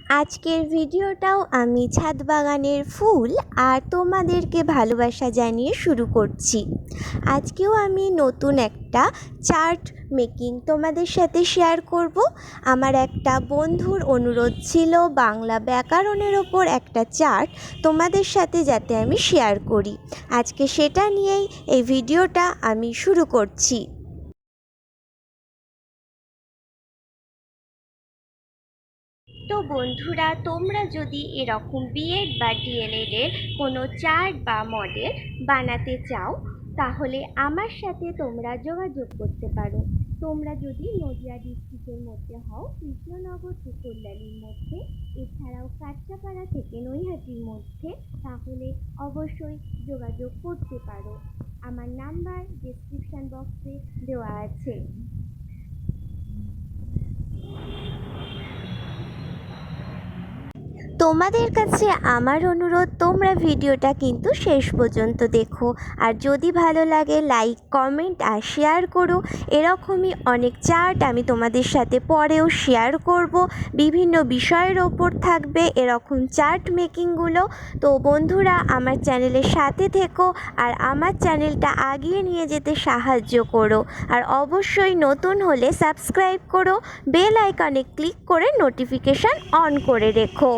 আজকের ভিডিওটাও আমি ছাদ বাগানের ফুল আর তোমাদেরকে ভালোবাসা জানিয়ে শুরু করছি। আজকেও আমি নতুন একটা চার্ট মেকিং তোমাদের সাথে শেয়ার করব। আমার একটা বন্ধুর অনুরোধ ছিল বাংলা ব্যাকরণের ওপর একটা চার্ট তোমাদের সাথে যাতে আমি শেয়ার করি। আজকে সেটা নিয়েই এই ভিডিওটা আমি শুরু করছি। তো বন্ধুরা, তোমরা যদি এরকম বিএড বা ডিএলএড এর কোনো চার্ট বা মডেল বানাতে চাও তাহলে আমার সাথে তোমরা যোগাযোগ করতে পারো। তোমরা যদি নদিয়া ডিস্ট্রিক্টের মধ্যে হও, কৃষ্ণনগর টু কল্যাণীর মধ্যে, এছাড়াও কাঁচরাপাড়া থেকে নৈহাটির মধ্যে, তাহলে অবশ্যই যোগাযোগ করতে পারো। আমার নাম্বার ডেসক্রিপশন বক্সে দেওয়া আছে। তোমাদের কাছে আমার অনুরোধ, তোমরা ভিডিওটা কিন্তু শেষ পর্যন্ত দেখো, আর যদি ভালো লাগে লাইক কমেন্ট আর শেয়ার করো। এরকমই অনেক চার্ট আমি তোমাদের সাথে পরেও শেয়ার করব, বিভিন্ন বিষয়ের ওপর থাকবে এরকম চার্ট মেকিংগুলো। তো বন্ধুরা, আমার চ্যানেলের সাথে থেকো আর আমার চ্যানেলটা আগিয়ে নিয়ে যেতে সাহায্য করো। আর অবশ্যই নতুন হলে সাবস্ক্রাইব করো, বেল আইকনে ক্লিক করে নোটিফিকেশান অন করে রেখো।